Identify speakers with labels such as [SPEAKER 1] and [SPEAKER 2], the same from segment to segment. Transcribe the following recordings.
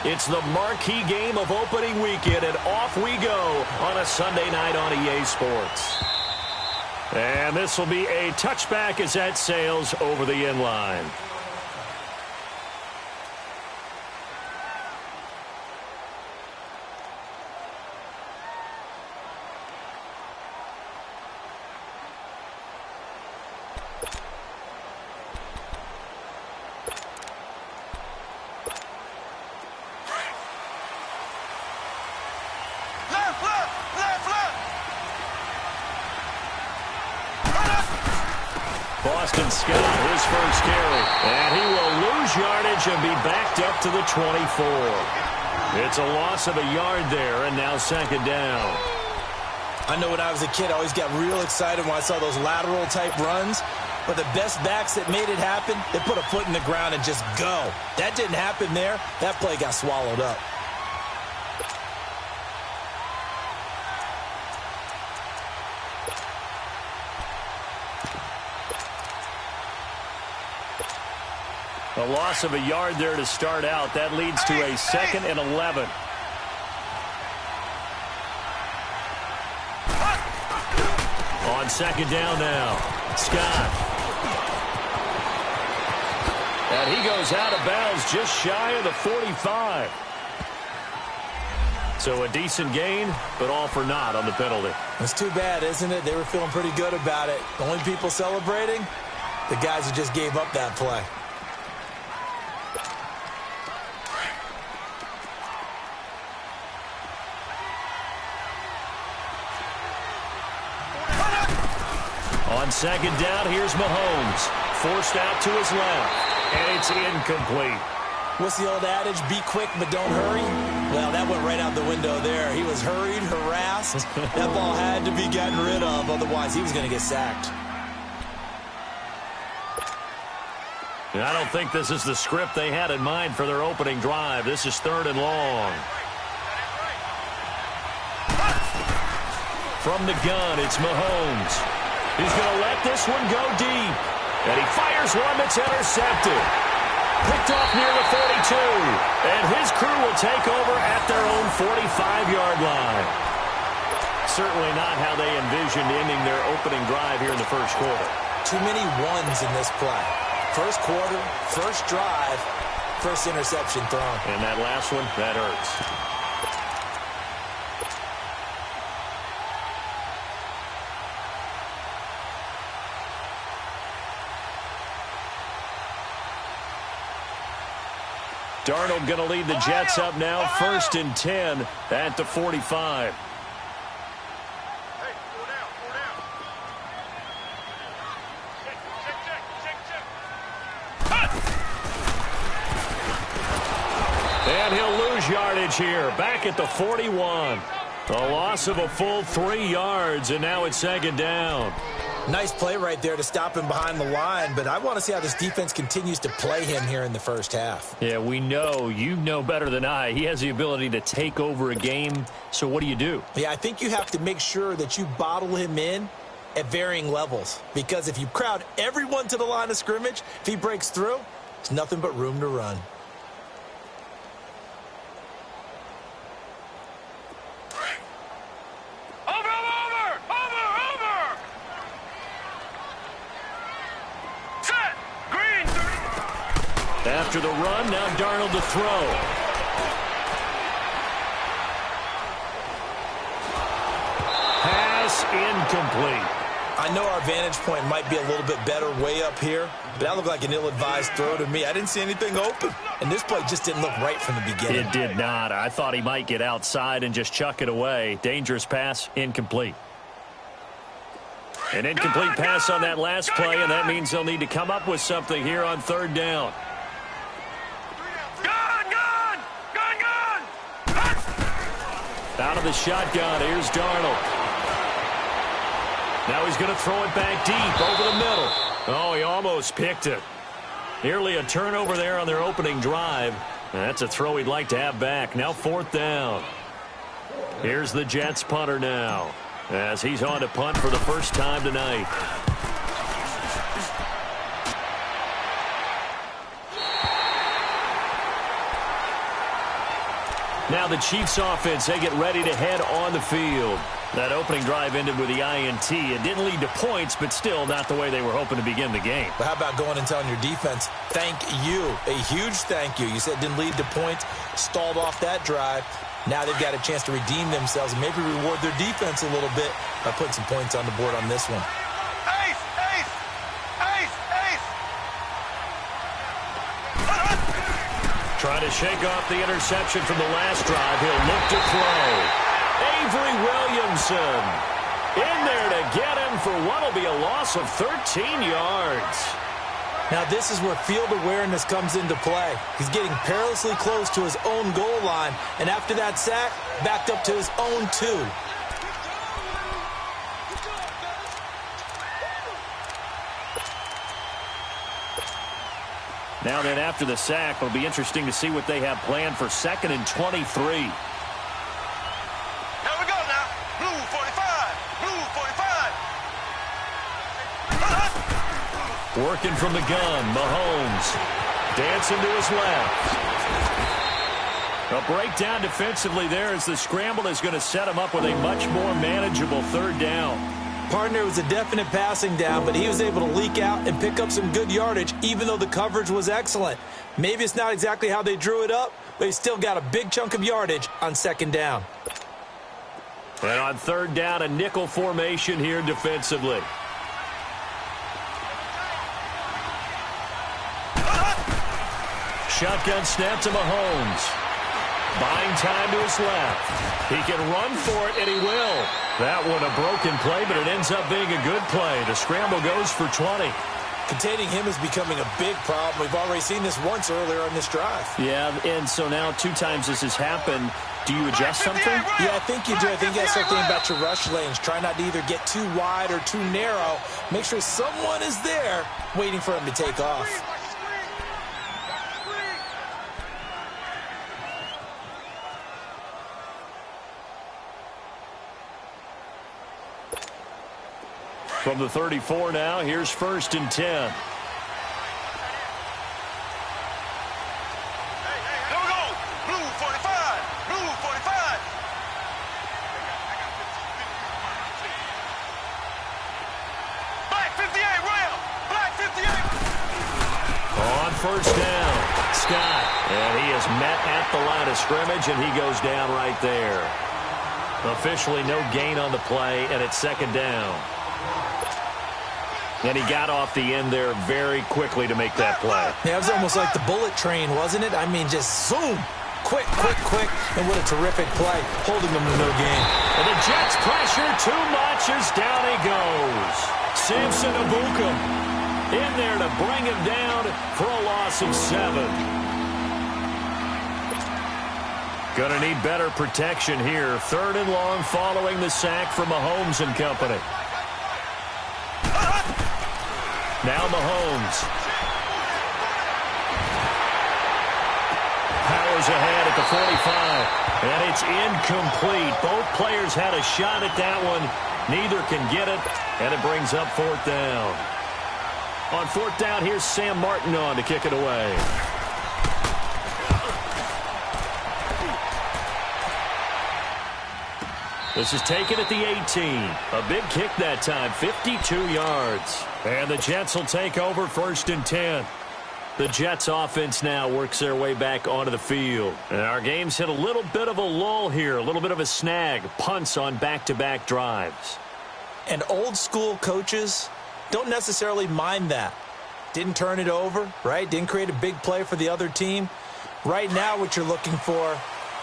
[SPEAKER 1] It's the marquee game of opening weekend, and off we go on a Sunday night on EA Sports. And this will be a touchback as that sails over the end line. Scott, his first carry, and he will lose yardage and be backed up to the 24. It's a loss of a yard there, and now second down.
[SPEAKER 2] I know when I was a kid, I always got real excited when I saw those lateral-type runs. But the best backs that made it happen, they put a foot in the ground and just go. That didn't happen there. That play got swallowed up.
[SPEAKER 1] A loss of a yard there to start out. That leads to a 2nd and 11. On second down now, Scott. And he goes out of bounds just shy of the 45. So a decent gain, but all for naught on the penalty.
[SPEAKER 2] It's too bad, isn't it? They were feeling pretty good about it. The only people celebrating, the guys who just gave up that play.
[SPEAKER 1] On second down, here's Mahomes. Forced out to his left, and it's incomplete.
[SPEAKER 2] What's the old adage? Be quick, but don't hurry? Well, that went right out the window there. He was hurried, harassed. That ball had to be gotten rid of, otherwise he was going to get sacked.
[SPEAKER 1] And I don't think this is the script they had in mind for their opening drive. This is 3rd and long. From the gun, it's Mahomes. He's going to let this one go deep. And he fires one that's intercepted. Picked off near the 42. And his crew will take over at their own 45-yard line. Certainly not how they envisioned ending their opening drive here in the first quarter.
[SPEAKER 2] Too many ones in this play. First quarter, first drive, first interception thrown.
[SPEAKER 1] And that last one, that hurts. Darnold going to lead the Jets up now, 1st and 10 at the 45. And he'll lose yardage here, back at the 41. A loss of a full 3 yards, and now it's second down.
[SPEAKER 2] Nice play right there to stop him behind the line, but I want to see how this defense continues to play him here in the first half.
[SPEAKER 1] Yeah, we know. You know better than I. He has the ability to take over a game, so what do?
[SPEAKER 2] Yeah, I think you have to make sure that you bottle him in at varying levels, because if you crowd everyone to the line of scrimmage, if he breaks through, there's nothing but room to run.
[SPEAKER 1] After the run, now Darnold to throw. Pass incomplete.
[SPEAKER 2] I know our vantage point might be a little bit better way up here, but that looked like an ill-advised throw to me. I didn't see anything open, and this play just didn't look right from the beginning.
[SPEAKER 1] It did not. I thought he might get outside and just chuck it away. Dangerous pass, incomplete. An incomplete pass on that last play, and that means they'll need to come up with something here on 3rd down. Out of the shotgun, here's Darnold. Now he's going to throw it back deep over the middle. Oh, he almost picked it. Nearly a turnover there on their opening drive. That's a throw he'd like to have back. Now 4th down. Here's the Jets punter now, as he's on to punt for the first time tonight. Now the Chiefs offense, they get ready to head on the field. That opening drive ended with the INT. It didn't lead to points, but still not the way they were hoping to begin the game.
[SPEAKER 2] But how about going and telling your defense, thank you, a huge thank you. You said it didn't lead to points, stalled off that drive. Now they've got a chance to redeem themselves and maybe reward their defense a little bit by putting some points on the board on this one.
[SPEAKER 3] Ace! Ace! Ace! Ace!
[SPEAKER 1] Trying to shake off the interception from the last drive. He'll look to throw. Avery Williamson in there to get him for what will be a loss of 13 yards.
[SPEAKER 2] Now this is where field awareness comes into play. He's getting perilously close to his own goal line, and after that sack, backed up to his own 2.
[SPEAKER 1] Now then, after the sack, it'll be interesting to see what they have planned for 2nd and 23. Working from the gun, Mahomes dancing to his left. A breakdown defensively there as the scramble is going to set him up with a much more manageable 3rd down.
[SPEAKER 2] Partner was a definite passing down, but he was able to leak out and pick up some good yardage, even though the coverage was excellent. Maybe it's not exactly how they drew it up, but he still got a big chunk of yardage on 2nd down.
[SPEAKER 1] And on 3rd down, a nickel formation here defensively. Shotgun snap to Mahomes. Buying time to his left. He can run for it, and he will. That one a broken play, but it ends up being a good play. The scramble goes for 20.
[SPEAKER 2] Containing him is becoming a big problem. We've already seen this once earlier on this drive.
[SPEAKER 1] Yeah, and so now 2 times this has happened. Do you adjust something?
[SPEAKER 2] Yeah, I think you do. I think you have to start thinking about your rush lanes. Try not to either get too wide or too narrow. Make sure someone is there waiting for him to take off.
[SPEAKER 1] From the 34 now, here's 1st and 10.
[SPEAKER 3] Here we go. Blue 45. Blue 45. Black 58, Royal. Black 58.
[SPEAKER 1] On 1st down, Scott. And he is met at the line of scrimmage, and he goes down right there. Officially no gain on the play, and it's 2nd down. And he got off the end there very quickly to make that play.
[SPEAKER 2] Yeah, it was almost like the bullet train, wasn't it? I mean, just zoom. Quick, quick, quick. And what a terrific play, holding them to no gain.
[SPEAKER 1] And the Jets pressure too much as down he goes. Samson Abukum in there to bring him down for a loss of 7. Gonna need better protection here. 3rd and long following the sack from Mahomes and company. Now Mahomes. Powers ahead at the 45. And it's incomplete. Both players had a shot at that one. Neither can get it. And it brings up 4th down. On 4th down, here's Sam Martin on to kick it away. This is taken at the 18. A big kick that time, 52 yards. And the Jets will take over 1st and 10. The Jets offense now works their way back onto the field. And our game's hit a little bit of a lull here, a little bit of a snag. Punts on back-to-back drives.
[SPEAKER 2] And old school coaches don't necessarily mind that. Didn't turn it over, right? Didn't create a big play for the other team. Right now what you're looking for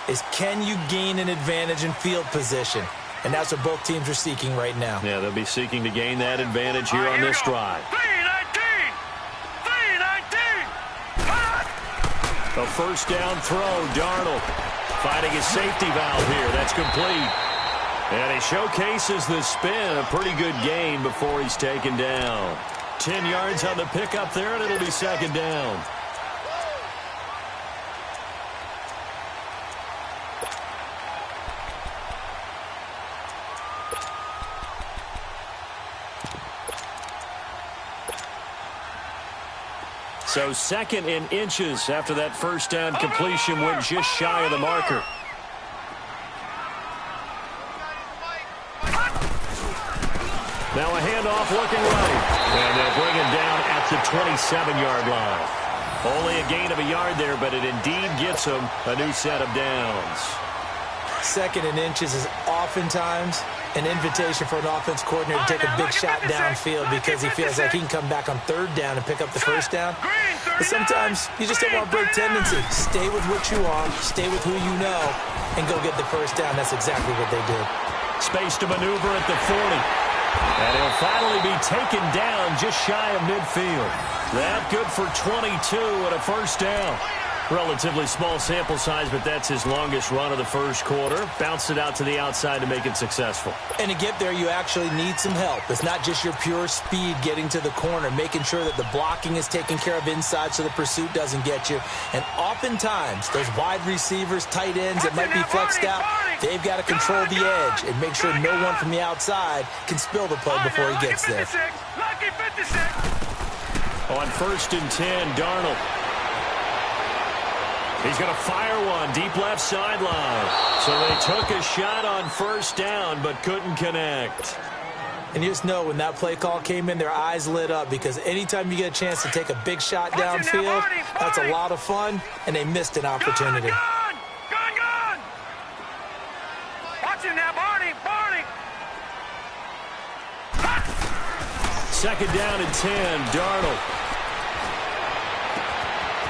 [SPEAKER 2] is, can you gain an advantage in field position? And that's what both teams are seeking right now.
[SPEAKER 1] Yeah, they'll be seeking to gain that advantage here on this drive.
[SPEAKER 3] 319. 319.
[SPEAKER 1] A 1st down throw, Darnold finding his safety valve here. That's complete. And he showcases the spin. A pretty good gain before he's taken down. 10 yards on the pickup there, and it'll be 2nd down. So 2nd and inches after that 1st down completion went just shy of the marker. Now a handoff looking right. And they'll bring him down at the 27-yard line. Only a gain of a yard there, but it indeed gets him a new set of downs.
[SPEAKER 2] 2nd and inches is oftentimes an invitation for an offense coordinator to take a big shot downfield because he feels like he can come back on 3rd down and pick up the 1st down. But sometimes you just don't want to break tendency. Stay with what you are, stay with who you know, and go get the 1st down. That's exactly what they did.
[SPEAKER 1] Space to maneuver at the 40. And he'll finally be taken down just shy of midfield. That good for 22 and a 1st down. Relatively small sample size, but that's his longest run of the 1st quarter. Bounced it out to the outside to make it successful.
[SPEAKER 2] And to get there, you actually need some help. It's not just your pure speed getting to the corner, making sure that the blocking is taken care of inside so the pursuit doesn't get you. And oftentimes, those wide receivers, tight ends that might be flexed out, they've got to control the edge and make sure no one from the outside can spill the play before he gets there.
[SPEAKER 1] On 1st and 10, Darnold. He's going to fire one deep left sideline. So they took a shot on 1st down but couldn't connect.
[SPEAKER 2] And you just know when that play call came in, their eyes lit up because anytime you get a chance to take a big shot downfield, that's a lot of fun, and they missed an opportunity.
[SPEAKER 3] Gone!
[SPEAKER 1] 2nd down and 10, Darnold.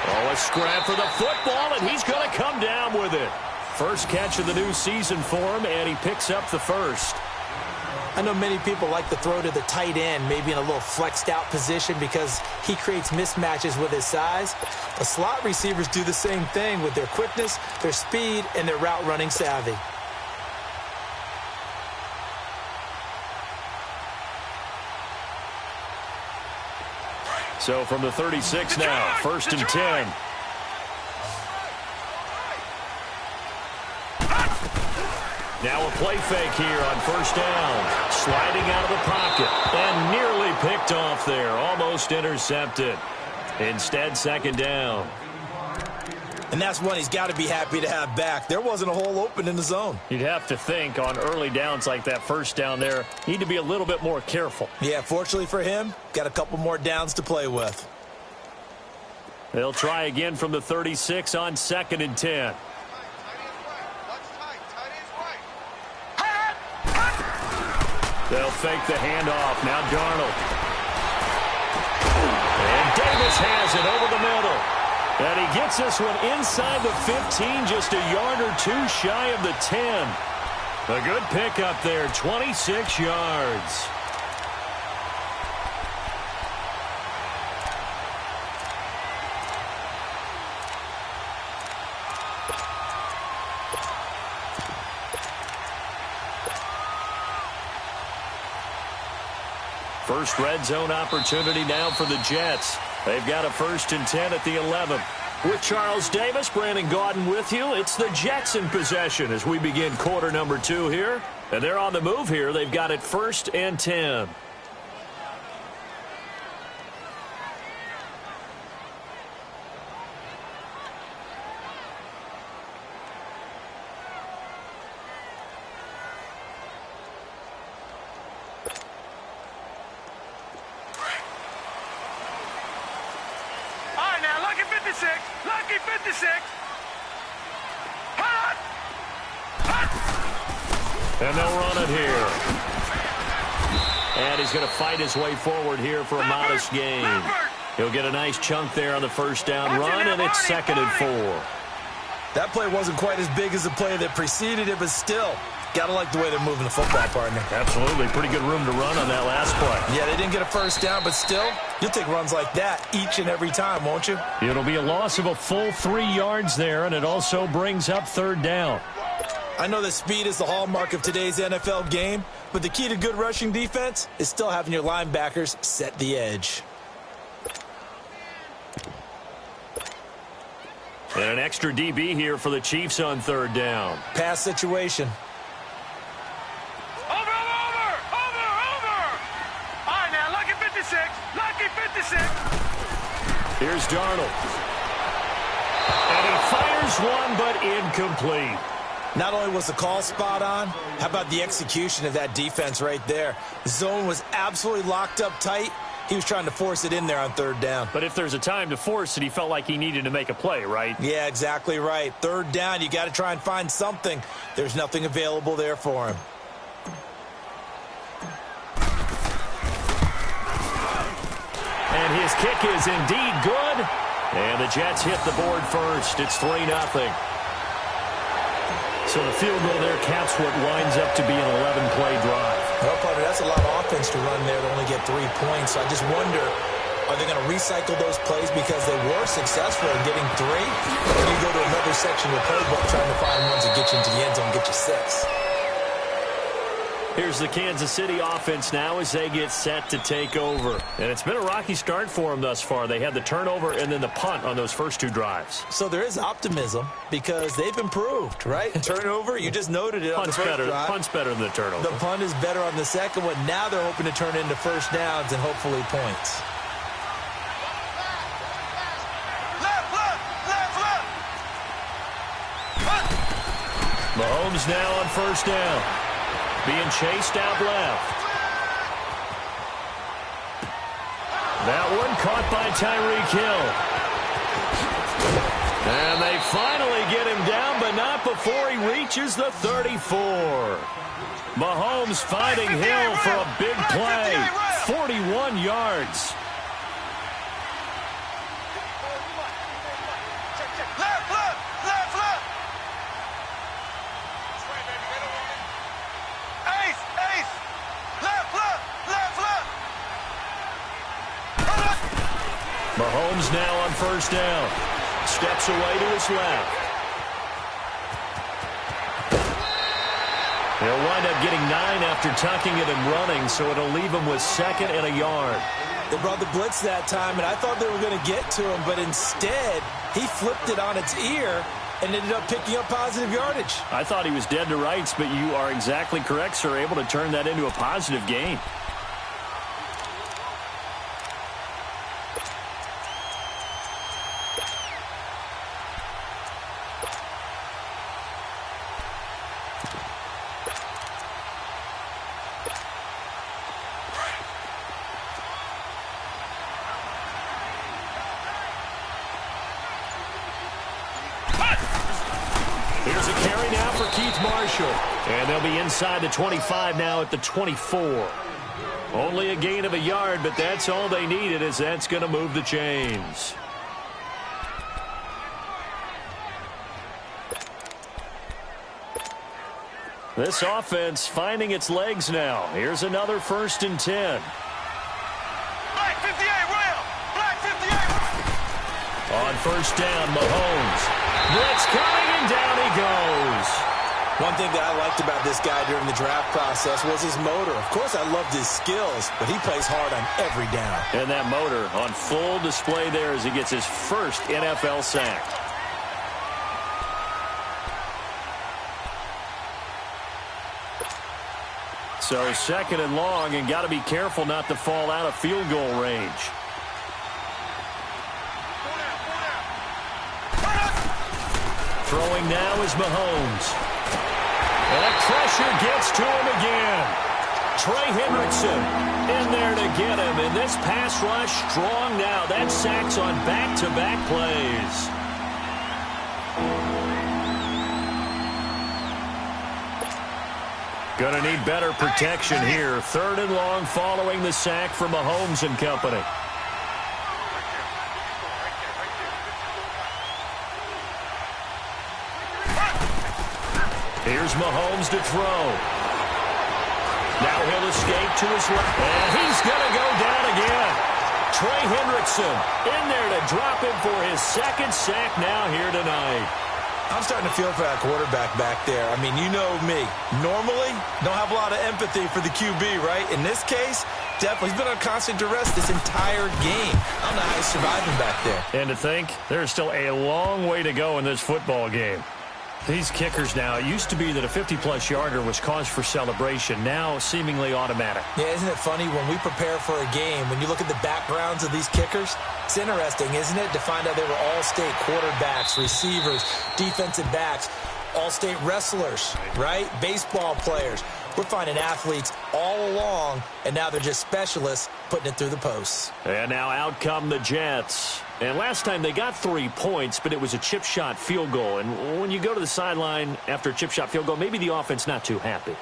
[SPEAKER 1] Oh, a scrap for the football, and he's going to come down with it. First catch of the new season for him, and he picks up the 1st.
[SPEAKER 2] I know many people like to throw to the tight end, maybe in a little flexed out position because he creates mismatches with his size. The slot receivers do the same thing with their quickness, their speed, and their route running savvy.
[SPEAKER 1] So from the 36 now, 1st and 10. Now a play fake here on 1st down. Sliding out of the pocket and nearly picked off there. Almost intercepted. Instead, 2nd down.
[SPEAKER 2] And that's one he's got to be happy to have back. There wasn't a hole open in the zone.
[SPEAKER 1] You'd have to think on early downs like that 1st down there, need to be a little bit more careful.
[SPEAKER 2] Yeah, fortunately for him, got a couple more downs to play with.
[SPEAKER 1] They'll try again from the 36 on 2nd and 10. They'll fake the handoff. Now Darnold. And Davis has it over the middle. And he gets this one inside the 15, just a yard or 2 shy of the 10. A good pickup there, 26 yards. First red zone opportunity now for the Jets. They've got a 1st and 10 at the 11. With Charles Davis, Brandon Gaudin with you. It's the Jets in possession as we begin quarter number 2 here. And they're on the move here. They've got it 1st and 10.
[SPEAKER 3] Lucky 56. Hot.
[SPEAKER 1] And they'll run it here. And he's going to fight his way forward here for a modest gain. He'll get a nice chunk there on the 1st down run, and it's 2nd and 4.
[SPEAKER 2] That play wasn't quite as big as the play that preceded it, but still, got to like the way they're moving the football, partner.
[SPEAKER 1] Absolutely. Pretty good room to run on that last play.
[SPEAKER 2] Yeah, they didn't get a 1st down, but still, you'll take runs like that each and every time, won't you?
[SPEAKER 1] It'll be a loss of a full 3 yards there, and it also brings up 3rd down.
[SPEAKER 2] I know that speed is the hallmark of today's NFL game, but the key to good rushing defense is still having your linebackers set the edge.
[SPEAKER 1] And an extra DB here for the Chiefs on 3rd down.
[SPEAKER 2] Pass situation.
[SPEAKER 3] Over. All right, now, lucky 56. Lucky 56.
[SPEAKER 1] Here's Darnold. And he fires one, but incomplete.
[SPEAKER 2] Not only was the call spot on, how about the execution of that defense right there? The zone was absolutely locked up tight. He was trying to force it in there on third down.
[SPEAKER 1] But if there's a time to force it, he felt like he needed to make a play, right?
[SPEAKER 2] Yeah, exactly right. Third down, you got to try and find something. There's nothing available there for him.
[SPEAKER 1] And his kick is indeed good. And the Jets hit the board first. It's 3-0. So the field goal there caps what winds up to be an 11-play drive.
[SPEAKER 2] Well, partner, that's a lot of offense to run there to only get 3 points. So I just wonder, are they going to recycle those plays because they were successful in getting 3? Or do you go to another section of the playbook trying to find ones that get you into the end zone and get you 6?
[SPEAKER 1] Here's the Kansas City offense now as they get set to take over. And it's been a rocky start for them thus far. They had the turnover and then the punt on those first 2 drives.
[SPEAKER 2] So there is optimism because they've improved, right? Turnover, you just noted it on the first drive.
[SPEAKER 1] Punt's better than the turnover.
[SPEAKER 2] The punt is better on the second one. Now they're hoping to turn into first downs and hopefully points.
[SPEAKER 1] Mahomes now on first down. Being chased out left. That one caught by Tyreek Hill. And they finally get him down, but not before he reaches the 34. Mahomes finding Hill for a big play. 41 yards. Mahomes now on first down. Steps away to his left. He'll wind up getting 9 after tucking it and running, so it'll leave him with 2nd and a yard.
[SPEAKER 2] They brought the blitz that time, and I thought they were going to get to him, but instead, he flipped it on its ear and ended up picking up positive yardage.
[SPEAKER 1] I thought he was dead to rights, but you are exactly correct, sir, able to turn that into a positive gain. Here's a carry now for Keith Marshall. And they'll be inside the 25 now at the 24. Only a gain of a yard, but that's all they needed, as that's going to move the chains. This offense finding its legs now. Here's another 1st and 10.
[SPEAKER 3] Black 58, Rail! Black 58!
[SPEAKER 1] On first down, Mahomes. Blitz coming, and down he goes.
[SPEAKER 2] One thing that I liked about this guy during the draft process was his motor. Of course, I loved his skills, but he plays hard on every down.
[SPEAKER 1] And that motor on full display there as he gets his first NFL sack. So 2nd and long, and got to be careful not to fall out of field goal range. Throwing now is Mahomes. And that pressure gets to him again. Trey Hendrickson in there to get him. And this pass rush strong now. That sacks on back-to-back plays. Gonna need better protection here. 3rd and long following the sack from Mahomes and company. Here's Mahomes to throw. Now he'll escape to his left. And he's going to go down again. Trey Hendrickson in there to drop him for his 2nd sack now here tonight.
[SPEAKER 2] I'm starting to feel for that quarterback back there. I mean, you know me. Normally, don't have a lot of empathy for the QB, right? In this case, definitely. He's been on constant duress this entire game. I don't know how he's surviving back there.
[SPEAKER 1] And to think, there's still a long way to go in this football game. These kickers now, it used to be that a 50-plus yarder was cause for celebration. Now, seemingly automatic.
[SPEAKER 2] Yeah, isn't it funny when we prepare for a game, when you look at the backgrounds of these kickers, it's interesting, isn't it, to find out they were all-state quarterbacks, receivers, defensive backs. all-state wrestlers, right? Baseball players. We're finding athletes all along, and now they're just specialists putting it through the posts.
[SPEAKER 1] And now out come the Jets. And last time they got 3 points, but it was a chip shot field goal. And when you go to the sideline after a chip shot field goal, maybe the offense not too happy.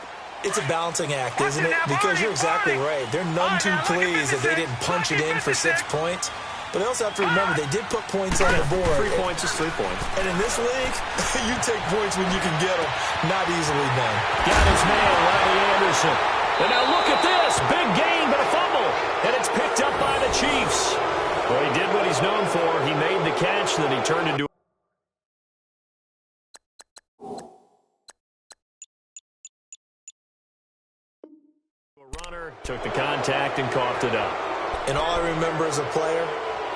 [SPEAKER 2] It's a balancing act, isn't it? Because you're exactly right. They're none too pleased that they didn't punch it in for 6 points. But they also have to remember they did put points on the board.
[SPEAKER 1] 3 points is 3 points.
[SPEAKER 2] And in this league, you take points when you can get them. Not easily done.
[SPEAKER 1] Got his man, Riley Anderson. And now look at this. Big gain, but a fumble. And it's picked up by the Chiefs. Well, he did what he's known for. He made the catch, then he turned into a runner, took the contact, and coughed it up.
[SPEAKER 2] And all I remember as a player,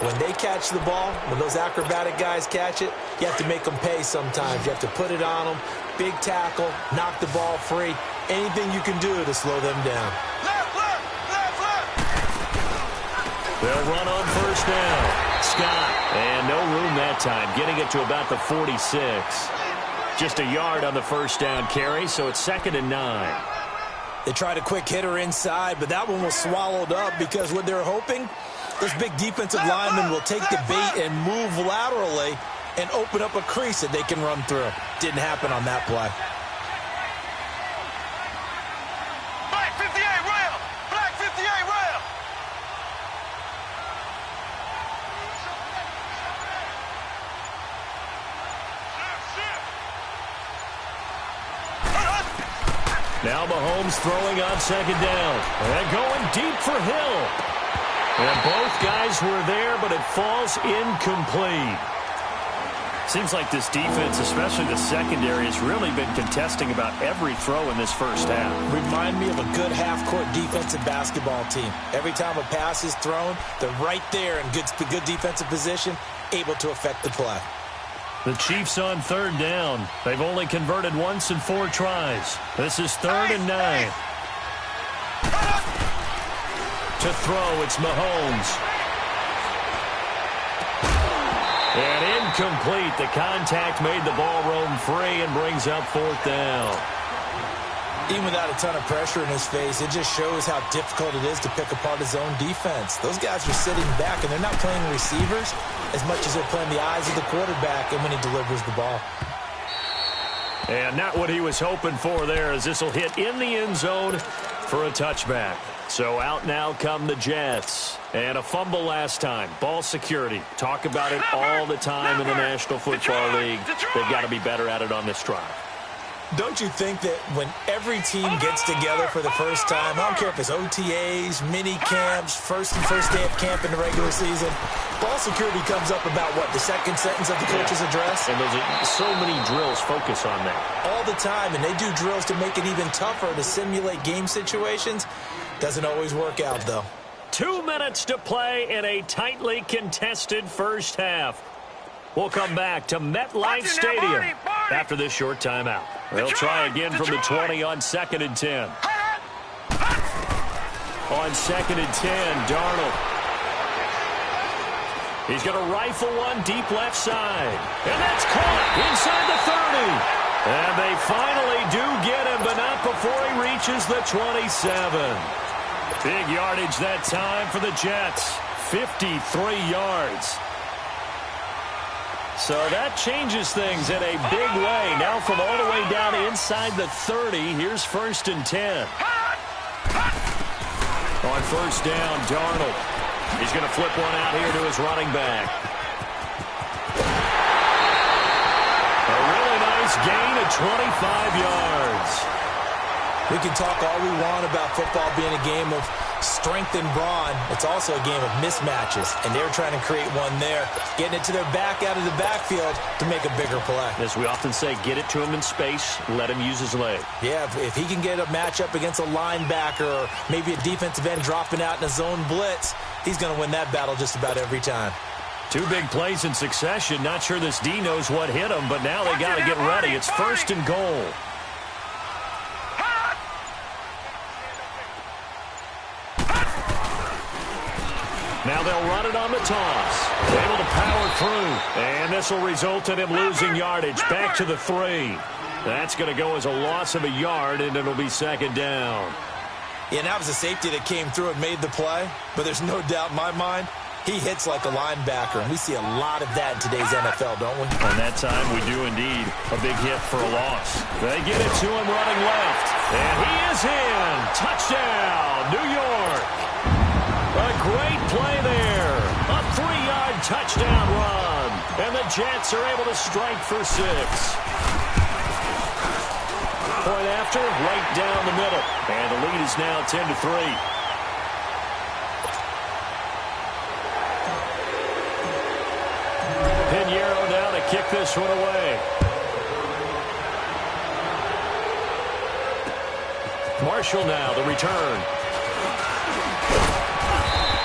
[SPEAKER 2] when they catch the ball, when those acrobatic guys catch it, you have to make them pay sometimes. You have to put it on them, big tackle, knock the ball free, anything you can do to slow them down.
[SPEAKER 3] Left, left, left, left.
[SPEAKER 1] They'll run on first down. Scott, and no room that time, getting it to about the 46. Just a yard on the first down carry, so it's 2nd and 9.
[SPEAKER 2] They tried a quick hitter inside, but that one was swallowed up because what they're hoping, this big defensive lineman will take the bait and move laterally and open up a crease that they can run through. Didn't happen on that play.
[SPEAKER 3] Black 58 rail. Black 58 rail.
[SPEAKER 1] Now Mahomes throwing on 2nd down. And going deep for Hill. And both guys were there, but it falls incomplete. Seems like this defense, especially the secondary, has really been contesting about every throw in this first half.
[SPEAKER 2] Remind me of a good half-court defensive basketball team. Every time a pass is thrown, they're right there in good defensive position, able to affect the play.
[SPEAKER 1] The Chiefs on 3rd down. They've only converted once in 4 tries. This is 3rd and 9. To throw, it's Mahomes. And incomplete. The contact made the ball roam free and brings up 4th down.
[SPEAKER 2] Even without a ton of pressure in his face, it just shows how difficult it is to pick apart his own defense. Those guys are sitting back, and they're not playing receivers as much as they're playing the eyes of the quarterback and when he delivers the ball.
[SPEAKER 1] And not what he was hoping for there, as this will hit in the end zone for a touchback. So out now come the Jets. And a fumble last time. Ball security. Talk about it all the time in the National Football League. They've got to be better at it on this drive.
[SPEAKER 2] Don't you think that when every team gets together for the first time, I don't care if it's OTAs, mini camps, first day of camp in the regular season, ball security comes up about what, the second sentence of the coach's address?
[SPEAKER 1] And those are so many drills focus on that.
[SPEAKER 2] All the time, and they do drills to make it even tougher to simulate game situations. Doesn't always work out, though.
[SPEAKER 1] 2 minutes to play in a tightly contested first half. We'll come back to MetLife Stadium after this short timeout. They'll try again from the 20 on 2nd and 10. On 2nd and 10, Darnold. He's going to rifle one deep left side. And that's caught inside the 30. And they finally do get him, but not before he reaches the 27. Big yardage that time for the Jets. 53 yards. So that changes things in a big way. Now from all the way down inside the 30, here's 1st and 10. On first down, Darnold. He's going to flip one out here to his running back. A really nice gain of 25 yards.
[SPEAKER 2] We can talk all we want about football being a game of strength and brawn. It's also a game of mismatches, and they're trying to create one there, getting it to their back out of the backfield to make a bigger play.
[SPEAKER 1] As we often say, get it to him in space, let him use his leg.
[SPEAKER 2] Yeah, if he can get a matchup against a linebacker or maybe a defensive end dropping out in a zone blitz, he's going to win that battle just about every time.
[SPEAKER 1] 2 big plays in succession. Not sure this D knows what hit him, but now they got to get ready. It's 1st and goal. Now they'll run it on the toss. Able to power through. And this will result in him losing yardage. Back to the 3. That's going to go as a loss of a yard, and it'll be second down.
[SPEAKER 2] Yeah, and that was a safety that came through and made the play, but there's no doubt in my mind, he hits like a linebacker, and we see a lot of that in today's NFL, don't we?
[SPEAKER 1] And that time we do indeed. A big hit for a loss. They get it to him running left, and he is in. Touchdown, New York. A great play there. A 3-yard touchdown run, and the Jets are able to strike for 6. Point after, right down the middle. And the lead is now 10-3. Pinheiro now to kick this one away. Marshall now, the return.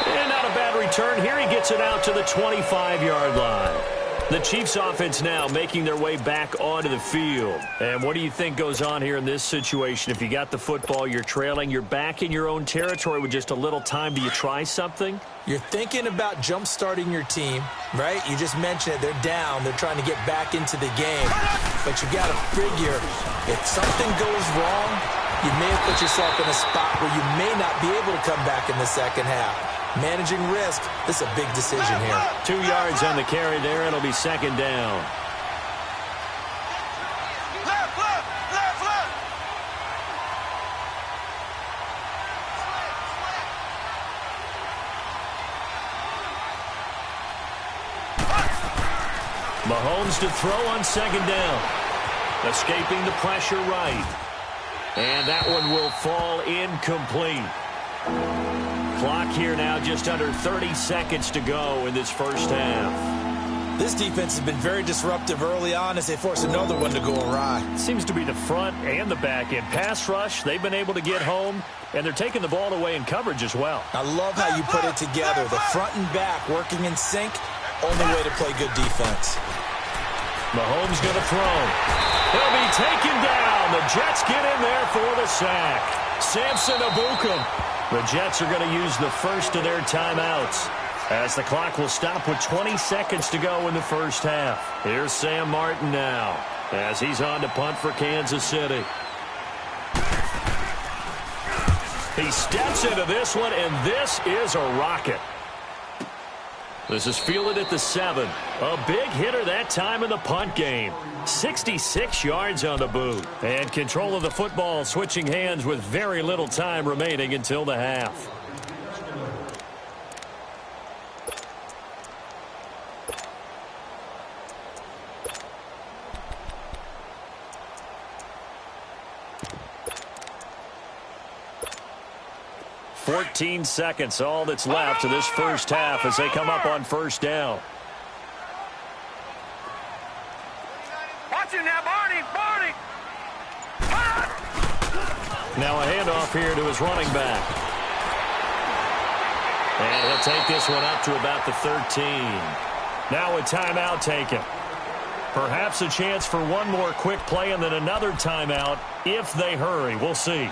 [SPEAKER 1] And not a bad return. Here he gets it out to the 25-yard line. The Chiefs offense now making their way back onto the field. And what do you think goes on here in this situation? If you got the football, you're trailing, you're back in your own territory with just a little time. Do you try something?
[SPEAKER 2] You're thinking about jump-starting your team, right? You just mentioned it. They're down. They're trying to get back into the game. But you got to figure if something goes wrong, you may have put yourself in a spot where you may not be able to come back in the second half. Managing risk, this is a big decision here.
[SPEAKER 1] 2 yards on the carry there. It'll be second down.
[SPEAKER 3] Left, left, left, left.
[SPEAKER 1] Mahomes to throw on second down. Escaping the pressure right. And that one will fall incomplete. Clock here now just under 30 seconds to go in this first half.
[SPEAKER 2] This defense has been very disruptive early on as they force another one to go awry.
[SPEAKER 1] Seems to be the front and the back end. Pass rush, they've been able to get home, and they're taking the ball away in coverage as well.
[SPEAKER 2] I love how you put it together. The front and back working in sync, only way to play good defense.
[SPEAKER 1] Mahomes going to throw. He'll be taken down. The Jets get in there for the sack. Samson Ebukam. The Jets are going to use the first of their timeouts as the clock will stop with 20 seconds to go in the first half. Here's Sam Martin now as he's on to punt for Kansas City. He steps into this one, and this is a rocket. This is fielded at the 7. A big hitter that time in the punt game. 66 yards on the boot. And control of the football switching hands with very little time remaining until the half. "14 seconds, all that's left of this first half as they come up on first down.
[SPEAKER 3] Watch him now, Barney, Barney.
[SPEAKER 1] Now a handoff here to his running back. And he'll take this one up to about the 13. Now a timeout taken. Perhaps a chance for one more quick play and then another timeout if they hurry. We'll see.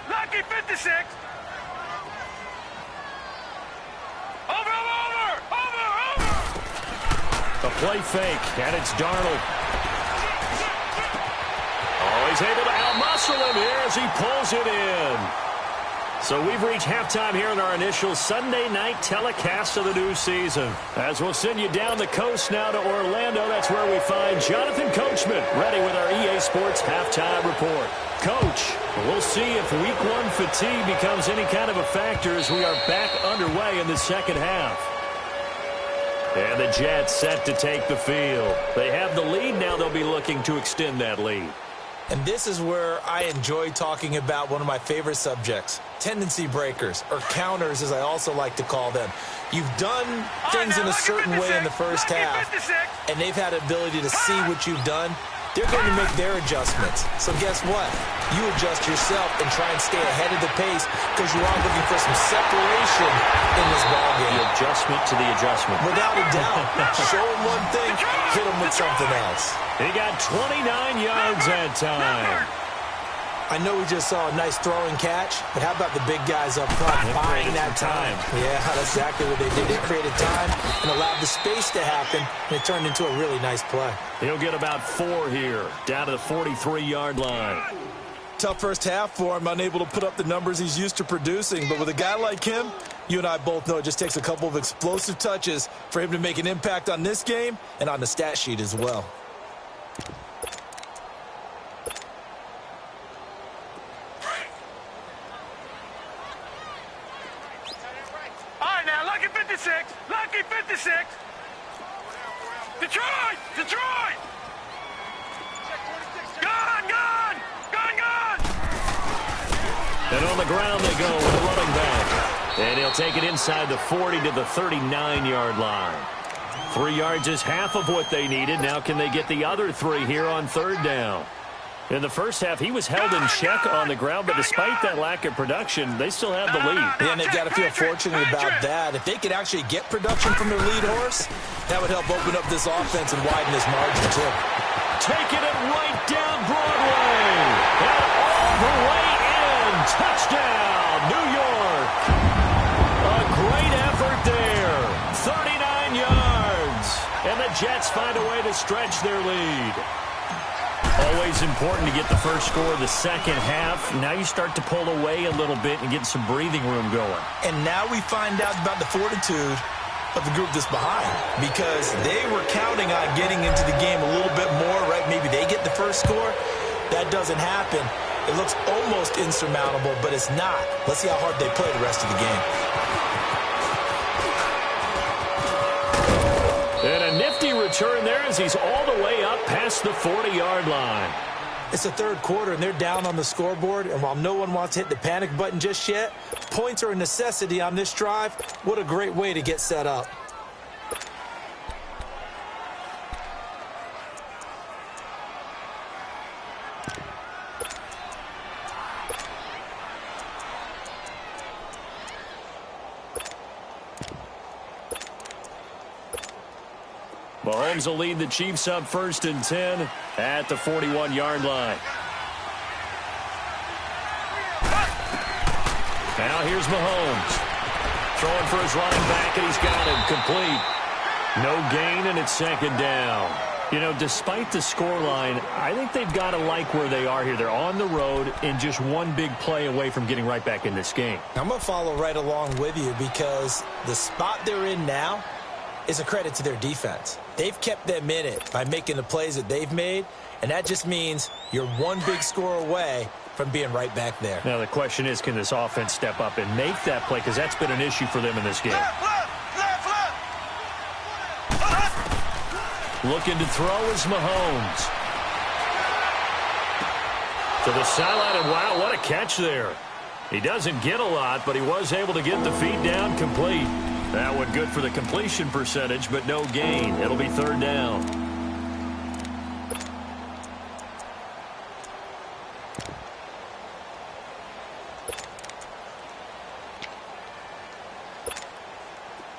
[SPEAKER 3] Lucky 56. Over.
[SPEAKER 1] A play fake, and it's Darnold. Oh, he's able to outmuscle him here as he pulls it in. So we've reached halftime here in our initial Sunday night telecast of the new season. As we'll send you down the coast now to Orlando, that's where we find Jonathan Coachman ready with our EA Sports halftime report. Coach, we'll see if week 1 fatigue becomes any kind of a factor as we are back underway in the second half. And the Jets set to take the field. They have the lead now. They'll be looking to extend that lead.
[SPEAKER 2] And this is where I enjoy talking about one of my favorite subjects, tendency breakers, or counters as I also like to call them. You've done things in a certain way in the first half, and they've had the ability to see what you've done they're going to make their adjustments. So guess what? You adjust yourself and try and stay ahead of the pace because you are looking for some separation in this ballgame.
[SPEAKER 1] The adjustment to the adjustment.
[SPEAKER 2] Without a doubt. Show him one thing, hit him with something else.
[SPEAKER 1] He got 29 yards that time.
[SPEAKER 2] I know we just saw a nice throwing catch, but how about the big guys up front buying that time? Yeah, that's exactly what they did. They created time and allowed the space to happen, and it turned into a really nice play.
[SPEAKER 1] He'll get about 4 here, down to the 43-yard line.
[SPEAKER 2] Tough first half for him, unable to put up the numbers he's used to producing. But with a guy like him, you and I both know it just takes a couple of explosive touches for him to make an impact on this game and on the stat sheet as well.
[SPEAKER 3] Lucky 56. Detroit! Detroit! Gone!
[SPEAKER 1] And on the ground they go with a running back. And he'll take it inside the 40 to the 39-yard line. 3 yards is half of what they needed. Now can they get the other 3 here on third down? In the first half, he was held in check on the ground, but despite that lack of production, they still have the lead.
[SPEAKER 2] Yeah, and they've got to feel fortunate about that. If they could actually get production from their lead horse, that would help open up this offense and widen this margin, too.
[SPEAKER 1] Taking it right down Broadway. And all the way in. Touchdown, New York. A great effort there. 39 yards. And the Jets find a way to stretch their lead. Always important to get the first score of the second half. Now you start to pull away a little bit and get some breathing room going.
[SPEAKER 2] And now we find out about the fortitude of the group that's behind, because they were counting on getting into the game a little bit more, right? Maybe they get the first score. That doesn't happen. It looks almost insurmountable, but it's not. Let's see how hard they play the rest of the game.
[SPEAKER 1] And a nifty return there as he's all the way up past the 40-yard line.
[SPEAKER 2] It's the third quarter, and they're down on the scoreboard. And while no one wants to hit the panic button just yet, points are a necessity on this drive. What a great way to get set up.
[SPEAKER 1] Mahomes will lead the Chiefs up 1st and 10 at the 41-yard line. Now here's Mahomes. Throwing for his running back, and he's got him complete. No gain, and it's 2nd down. You know, despite the scoreline, I think they've got to like where they are here. They're on the road and just one big play away from getting right back in this game.
[SPEAKER 2] I'm going to follow right along with you, because the spot they're in now is a credit to their defense. They've kept them in it by making the plays that they've made, and that just means you're one big score away from being right back there.
[SPEAKER 1] Now the question is, can this offense step up and make that play, because that's been an issue for them in this game.
[SPEAKER 3] Left.
[SPEAKER 1] Looking to throw is Mahomes. To the sideline, and wow, what a catch there. He doesn't get a lot, but he was able to get the feet down complete. That one good for the completion percentage, but no gain. It'll be 3rd down.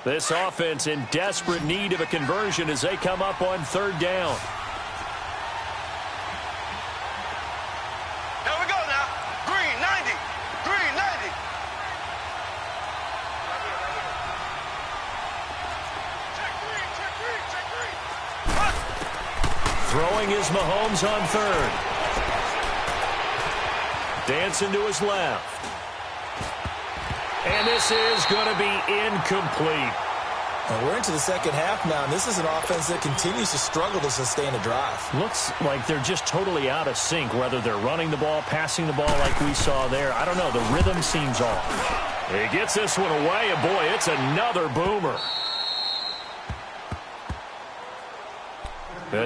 [SPEAKER 1] This offense in desperate need of a conversion as they come up on 3rd down.
[SPEAKER 3] Here we go now. Green 90. Green 90.
[SPEAKER 1] Throwing is Mahomes on 3rd. Dancing to his left. And this is going to be incomplete.
[SPEAKER 2] And we're into the second half now, and this is an offense that continues to struggle to sustain a drive.
[SPEAKER 1] Looks like they're just totally out of sync, whether they're running the ball, passing the ball like we saw there. I don't know. The rhythm seems off. He gets this one away, and boy, it's another boomer.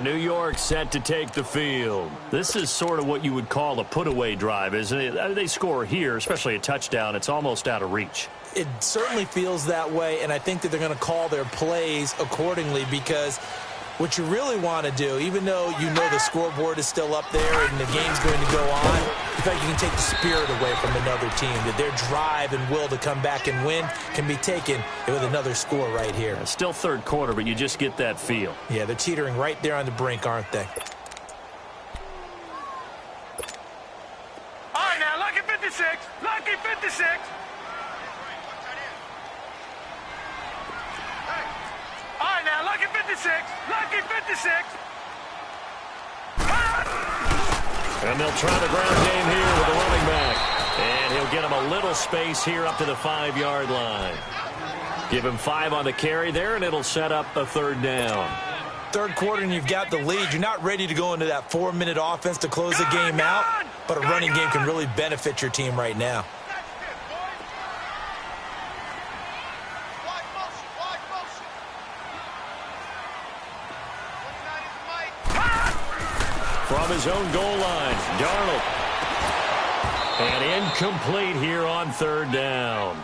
[SPEAKER 1] New York set to take the field. This is sort of what you would call a put-away drive, isn't it? They score here, especially a touchdown. It's almost out of reach.
[SPEAKER 2] It certainly feels that way, and I think that they're going to call their plays accordingly, because What you really want to do, even though you know the scoreboard is still up there and the game's going to go on, in fact, you can take the spirit away from another team, that their drive and will to come back and win can be taken with another score right here.
[SPEAKER 1] It's still third quarter, but you just get that feel.
[SPEAKER 2] Yeah, they're teetering right there on the brink, aren't they?
[SPEAKER 3] All right, now, lucky 56. Lucky 56. All right, now, lucky 56. Lucky 56.
[SPEAKER 1] And they'll try the ground game here with the running back. And he'll get him a little space here up to the 5-yard line. Give him 5 on the carry there, and it'll set up a third down.
[SPEAKER 2] Third quarter, and you've got the lead. You're not ready to go into that 4-minute offense to close the game out, but a running game can really benefit your team right now.
[SPEAKER 1] From his own goal line, Darnold. And incomplete here on third down.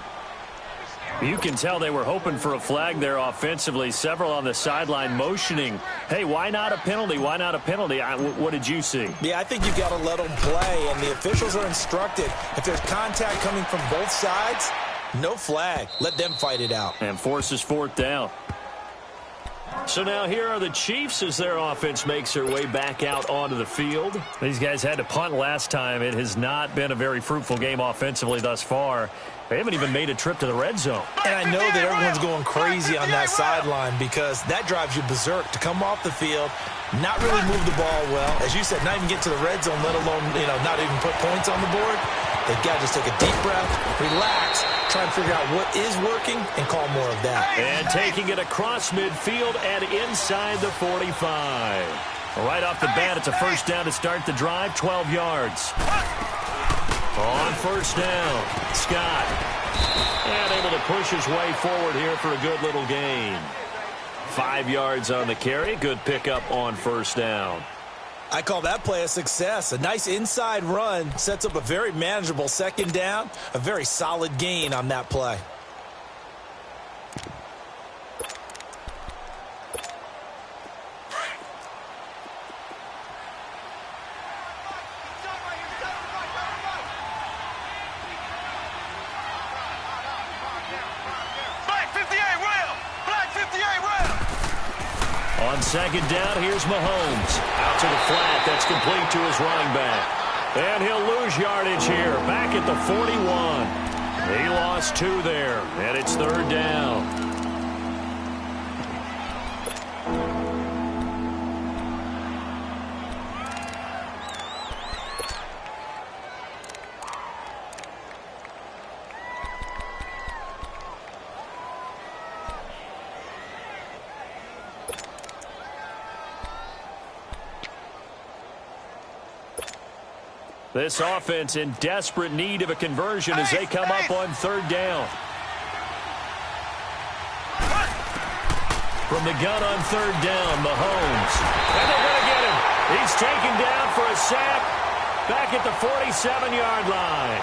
[SPEAKER 1] You can tell they were hoping for a flag there offensively. Several on the sideline motioning, hey, why not a penalty? Why not a penalty? What did you see?
[SPEAKER 2] Yeah, I think you've got to let them play, and the officials are instructed. If there's contact coming from both sides, no flag. Let them fight it out.
[SPEAKER 1] And forces fourth down. So now here are the Chiefs as their offense makes their way back out onto the field. These guys had to punt last time. It has not been a very fruitful game offensively thus far. They haven't even made a trip to the red zone.
[SPEAKER 2] And I know that everyone's going crazy on that sideline because that drives you berserk to come off the field, not really move the ball well. As you said, not even get to the red zone, let alone, not even put points on the board. They've got to just take a deep breath, relax, try and figure out what is working, and call more of that.
[SPEAKER 1] And taking it across midfield and inside the 45. Right off the bat, it's a first down to start the drive, 12 yards. On first down, Scott. And able to push his way forward here for a good little gain. 5 yards on the carry. Good pickup on first down.
[SPEAKER 2] I call that play a success. A nice inside run sets up a very manageable second down. A very solid gain on that play.
[SPEAKER 1] On second down, here's Mahomes. Out to the flat. That's complete to his running back. And he'll lose yardage here. Back at the 41. He lost 2 there. And it's third down. This offense in desperate need of a conversion as they come up on third down. From the gun on third down, Mahomes. And they're going to get him. He's taken down for a sack back at the 47-yard line.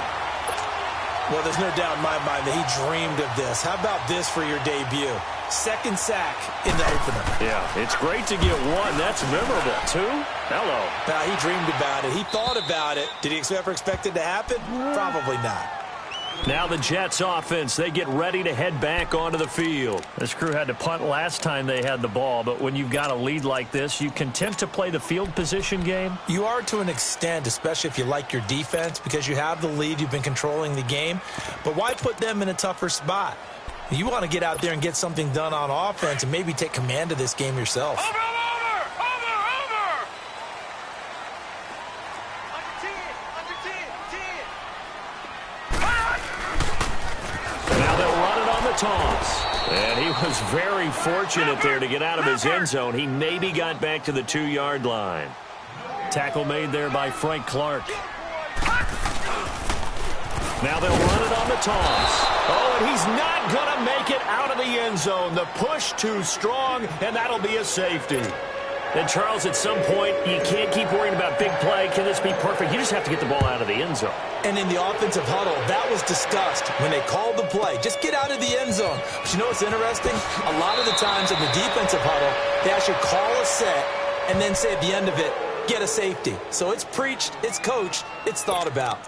[SPEAKER 2] Well, there's no doubt in my mind that he dreamed of this. How about this for your debut? Second sack in the opener.
[SPEAKER 1] Yeah, it's great to get 1. That's memorable. 2? Hello.
[SPEAKER 2] Now, he dreamed about it. He thought about it. Did he ever expect it to happen? Probably not.
[SPEAKER 1] Now the Jets offense, they get ready to head back onto the field. This crew had to punt last time they had the ball, but when you've got a lead like this, you content to play the field position game?
[SPEAKER 2] You are to an extent, especially if you like your defense, because you have the lead, you've been controlling the game. But why put them in a tougher spot? You want to get out there and get something done on offense and maybe take command of this game yourself.
[SPEAKER 3] Over! Under 10.
[SPEAKER 1] Now they'll run it on the toss. And he was very fortunate there to get out of his end zone. He maybe got back to the 2-yard line. Tackle made there by Frank Clark. Now they'll run it on the toss. Oh, and he's not going to make it out of the end zone. The push too strong, and that'll be a safety. And, Charles, at some point, you can't keep worrying about big play. Can this be perfect. You just have to get the ball out of the end zone.
[SPEAKER 2] And in the offensive huddle, that was discussed when they called the play. Just get out of the end zone. But you know what's interesting? A lot of the times in the defensive huddle, they actually call a set and then say at the end of it, get a safety. So it's preached, it's coached, it's thought about.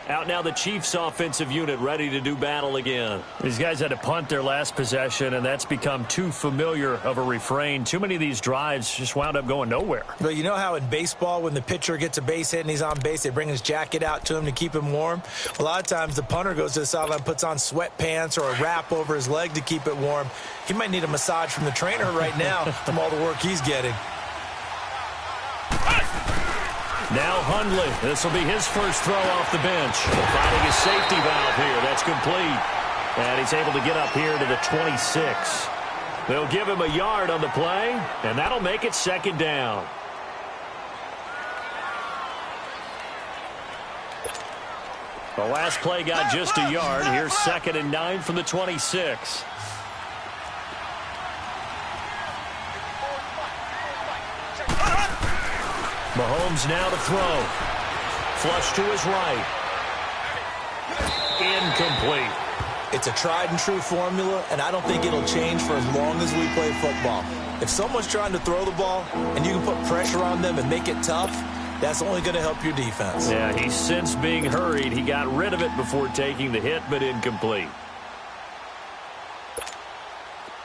[SPEAKER 1] Out now the Chiefs offensive unit ready to do battle again. These guys had to punt their last possession, and that's become too familiar of a refrain. Too many of these drives just wound up going nowhere.
[SPEAKER 2] Well, you know how in baseball when the pitcher gets a base hit and he's on base, they bring his jacket out to him to keep him warm? A lot of times the punter goes to the sideline, puts on sweatpants or a wrap over his leg to keep it warm. He might need a massage from the trainer right now from all the work he's getting.
[SPEAKER 1] Now Hundley. This will be his first throw off the bench. Finding his safety valve here. That's complete. And he's able to get up here to the 26. They'll give him a yard on the play, and that'll make it second down. The last play got just a yard. Here's 2nd and 9 from the 26. Mahomes now to throw. Flush to his right. Incomplete.
[SPEAKER 2] It's a tried-and-true formula, and I don't think it'll change for as long as we play football. If someone's trying to throw the ball and you can put pressure on them and make it tough, that's only going to help your defense.
[SPEAKER 1] Yeah, he's since being hurried. He got rid of it before taking the hit, but incomplete.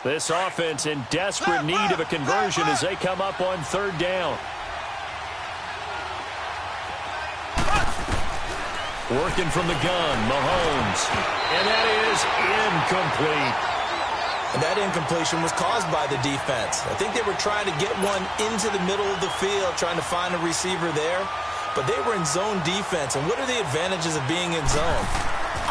[SPEAKER 1] This offense in desperate need of a conversion as they come up on 3rd down. Working from the gun, Mahomes. And that is incomplete.
[SPEAKER 2] And that incompletion was caused by the defense. I think they were trying to get one into the middle of the field, trying to find a receiver there. But they were in zone defense. And what are the advantages of being in zone?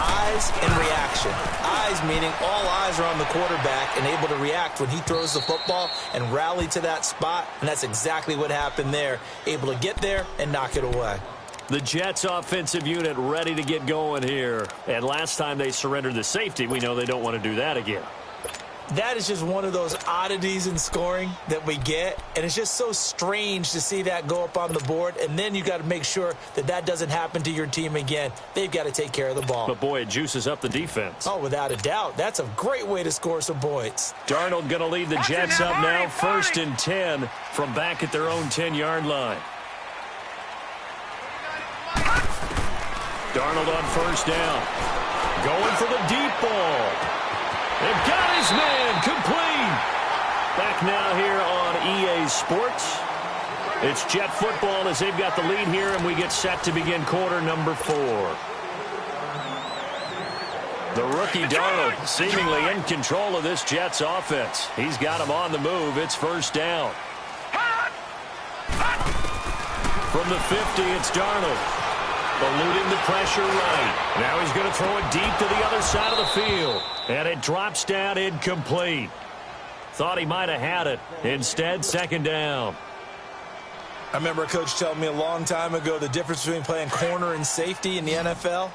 [SPEAKER 2] Eyes and reaction. Eyes meaning all eyes are on the quarterback and able to react when he throws the football and rally to that spot. And that's exactly what happened there. Able to get there and knock it away.
[SPEAKER 1] The Jets offensive unit ready to get going here. And last time they surrendered the safety, we know they don't want to do that again.
[SPEAKER 2] That is just one of those oddities in scoring that we get. And it's just so strange to see that go up on the board. And then you got to make sure that that doesn't happen to your team again. They've got to take care of the ball.
[SPEAKER 1] But, boy, it juices up the defense.
[SPEAKER 2] Oh, without a doubt. That's a great way to score some points.
[SPEAKER 1] Darnold going to lead the Jets up now. 1st and 10 from back at their own 10-yard line. Darnold on 1st down. Going for the deep ball. They've got his man complete. Back now here on EA Sports. It's Jet football as they've got the lead here, and we get set to begin quarter number 4. The rookie Darnold seemingly in control of this Jets offense. He's got him on the move. It's 1st down. From the 50, it's Darnold. Eluding the pressure right. Now he's going to throw it deep to the other side of the field. And it drops down incomplete. Thought he might have had it. Instead, 2nd down.
[SPEAKER 2] I remember a coach telling me a long time ago the difference between playing corner and safety in the NFL.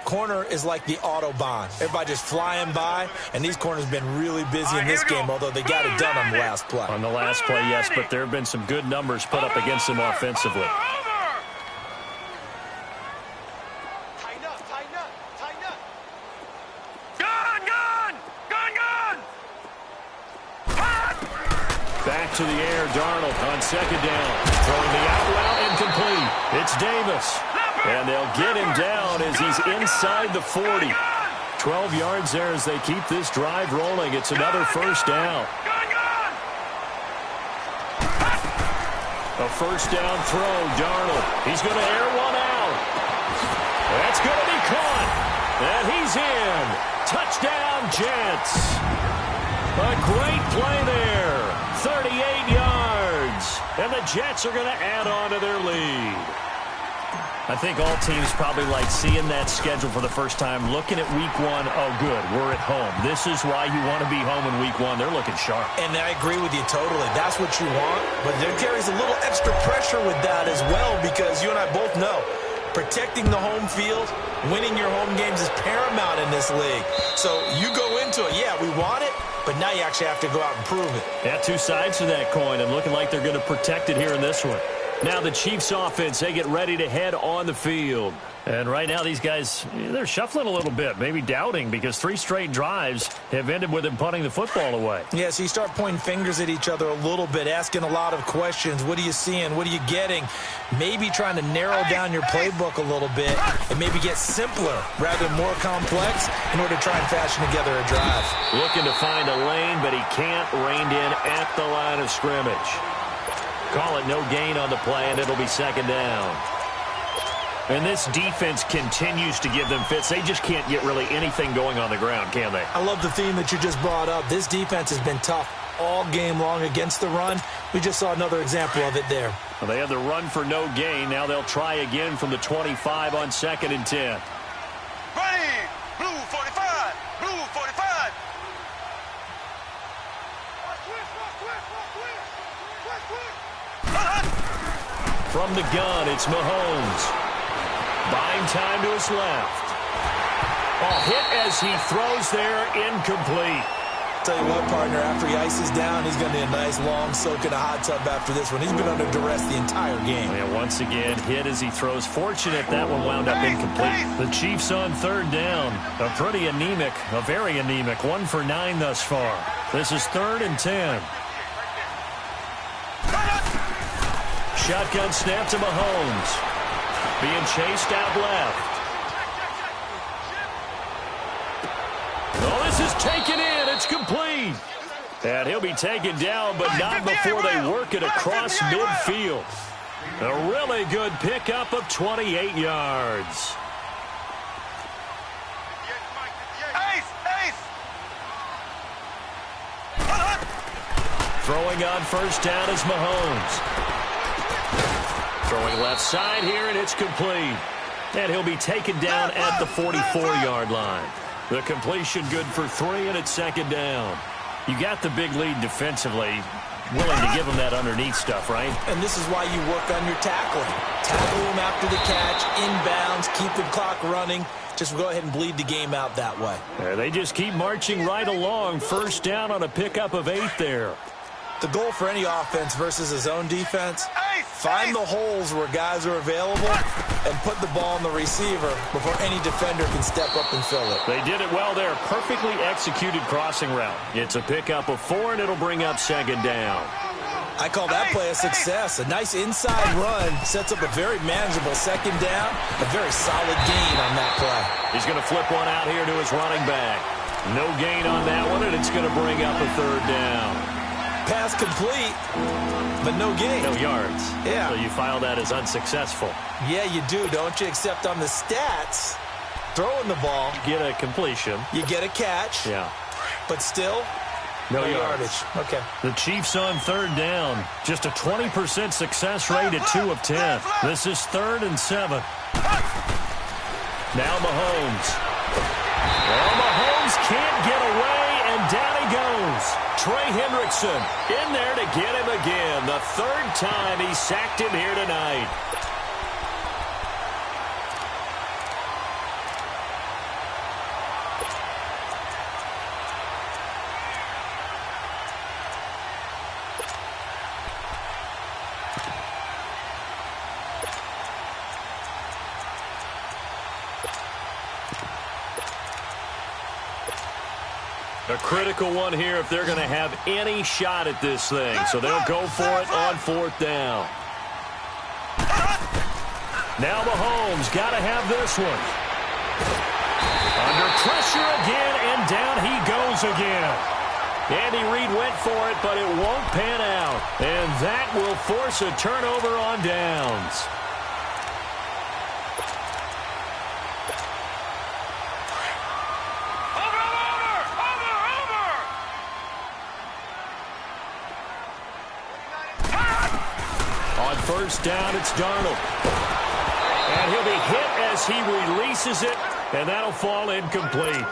[SPEAKER 2] Corner is like the Autobahn. Everybody just flying by, and these corners have been really busy in this game, although they got it done on the last play.
[SPEAKER 1] On the last play, yes, but there have been some good numbers put up against them offensively. Back to the air, Darnold on 2nd down. Throwing the out route incomplete. It's Davis. And they'll get him down as he's inside the 40. 12 yards there as they keep this drive rolling. It's another 1st down. A 1st down throw, Darnold. He's going to air one out. That's going to be caught. And he's in. Touchdown, Jets. A great play there. 38 yards. And the Jets are going to add on to their lead. I think all teams probably like seeing that schedule for the first time, looking at week 1. Oh, good, we're at home. This is why you want to be home in week 1. They're looking sharp. And
[SPEAKER 2] I agree with you totally. That's what you want. But there carries a little extra pressure with that as well, because you and I both know protecting the home field, winning your home games is paramount in this league. So you go into it, yeah, we want it, but now you actually have to go out and prove it.
[SPEAKER 1] Yeah, 2 sides to that coin, and looking like they're going to protect it here in this one. Now the Chiefs offense, they get ready to head on the field. And right now these guys, they're shuffling a little bit, maybe doubting, because 3 straight drives have ended with them punting the football away.
[SPEAKER 2] Yeah, so you start pointing fingers at each other a little bit, asking a lot of questions. What are you seeing? What are you getting? Maybe trying to narrow down your playbook a little bit and maybe get simpler rather than more complex in order to try and fashion together a drive.
[SPEAKER 1] Looking to find a lane, but he can't, reined in at the line of scrimmage. Call it no gain on the play, and it'll be second down. And this defense continues to give them fits. They just can't get really anything going on the ground, can they?
[SPEAKER 2] I love the theme that you just brought up. This defense has been tough all game long against the run. We just saw another example of it there.
[SPEAKER 1] Well, they had the run for no gain. Now they'll try again from the 25 on 2nd and 10.
[SPEAKER 3] Ready. Blue 45. Blue 45.
[SPEAKER 1] From the gun, it's Mahomes. Buying time to his left. Oh, hit as he throws there, incomplete.
[SPEAKER 2] Tell you what, partner, after he ices down, he's going to need a nice long soak in a hot tub after this one. He's been under duress the entire game.
[SPEAKER 1] And once again, hit as he throws. Fortunate that one wound up incomplete. The Chiefs on 3rd down. A pretty anemic, a very anemic, 1 for 9 thus far. This is 3rd and 10. Shotgun snap to Mahomes. Being chased out left. Oh, this is taken in. It's complete. And he'll be taken down, but not before they work it across midfield. A really good pickup of 28 yards. Throwing on 1st down is Mahomes. Throwing left side here, and it's complete. And he'll be taken down at the 44-yard line. The completion good for 3, and it's 2nd down. You got the big lead defensively. Willing to give him that underneath stuff, right?
[SPEAKER 2] And this is why you work on your tackling. Tackle him after the catch, inbounds, keep the clock running. Just go ahead and bleed the game out that way.
[SPEAKER 1] They just keep marching right along. 1st down on a pickup of 8 there.
[SPEAKER 2] The goal for any offense versus his own defense, find the holes where guys are available and put the ball on the receiver before any defender can step up and fill it.
[SPEAKER 1] They did it well there. Perfectly executed crossing route. It's a pickup of 4, and it'll bring up 2nd down.
[SPEAKER 2] I call that play a success. A nice inside run sets up a very manageable 2nd down. A very solid gain on that play.
[SPEAKER 1] He's going to flip one out here to his running back. No gain on that one, and it's going to bring up a 3rd down.
[SPEAKER 2] Pass complete, but no gain.
[SPEAKER 1] No yards.
[SPEAKER 2] Yeah.
[SPEAKER 1] So you file that as unsuccessful.
[SPEAKER 2] Yeah, you do, don't you? Except on the stats, throwing the ball.
[SPEAKER 1] Get a completion.
[SPEAKER 2] You get a catch.
[SPEAKER 1] Yeah.
[SPEAKER 2] But still,
[SPEAKER 1] no
[SPEAKER 2] yardage. Okay.
[SPEAKER 1] The Chiefs on 3rd down. Just a 20% success rate at 2 of 10. This is 3rd and 7. Now Mahomes. Well, Mahomes can't get away, and down he goes. Trey Hendrickson in there to get him again. The 3rd time he sacked him here tonight. A critical one here if they're going to have any shot at this thing. So they'll go for it on 4th down. Now Mahomes got to have this one. Under pressure again, and down he goes again. Andy Reid went for it, but it won't pan out. And that will force a turnover on downs. On 1st down, it's Darnold. And he'll be hit as he releases it, and that'll fall incomplete.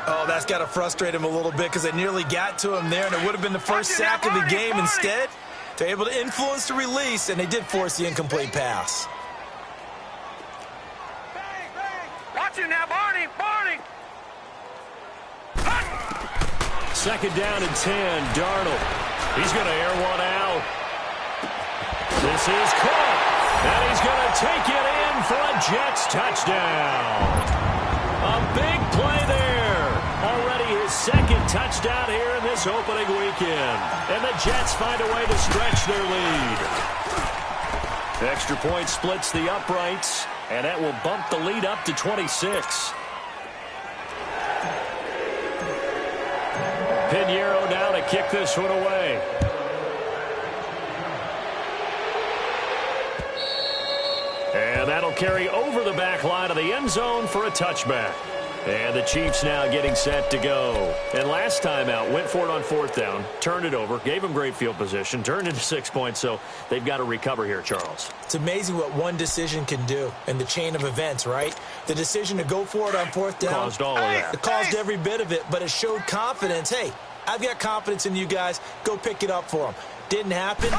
[SPEAKER 2] Oh, that's got to frustrate him a little bit because they nearly got to him there, and it would have been the first sack of the game. Instead, they're able to influence the release, and they did force the incomplete pass.
[SPEAKER 3] Watch it now, Barney.
[SPEAKER 1] 2nd down and 10, Darnold. He's going to air one out. This This is caught. And he's going to take it in for a Jets touchdown. A big play there. Already his second touchdown here in this opening weekend. And the Jets find a way to stretch their lead. Extra point splits the uprights, and that will bump the lead up to 26. Pwnda84 now to kick this one away. And that'll carry over the back line of the end zone for a touchback. And the Chiefs now getting set to go. And last time out, went for it on fourth down, turned it over, gave them great field position, turned into 6 points, so they've got to recover here, Charles.
[SPEAKER 2] It's amazing what one decision can do in the chain of events, right? The decision to go for it on fourth down
[SPEAKER 1] caused all of that.
[SPEAKER 2] It caused every bit of it, but it showed confidence. Hey, I've got confidence in you guys. Go pick it up for them. Didn't happen.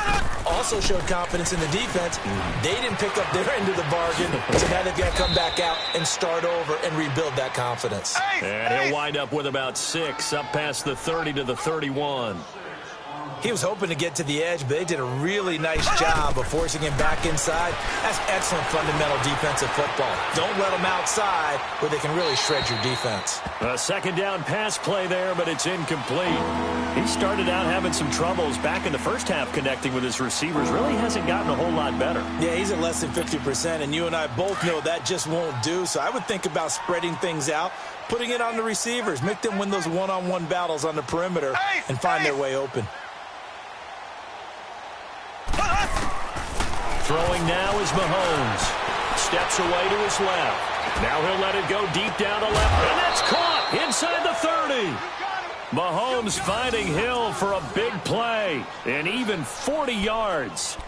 [SPEAKER 2] Also showed confidence in the defense. They didn't pick up their end of the bargain, so now they've got to come back out and start over and rebuild that confidence.
[SPEAKER 1] And he'll wind up with about 6, up past the 30 to the 31.
[SPEAKER 2] He was hoping to get to the edge, but they did a really nice job of forcing him back inside. That's excellent fundamental defensive football. Don't let them outside where they can really shred your defense.
[SPEAKER 1] A second down pass play there, but it's incomplete. He started out having some troubles back in the first half connecting with his receivers. Really hasn't gotten a whole lot better.
[SPEAKER 2] Yeah, he's at less than 50%, and you and I both know that just won't do. So I would think about spreading things out, putting it on the receivers, make them win those one-on-one battles on the perimeter, and find their way open.
[SPEAKER 1] Throwing now is Mahomes. Steps away to his left. Now he'll let it go deep down the left. And that's caught inside the 30. Mahomes finding Hill for a big play. And even 40 yards.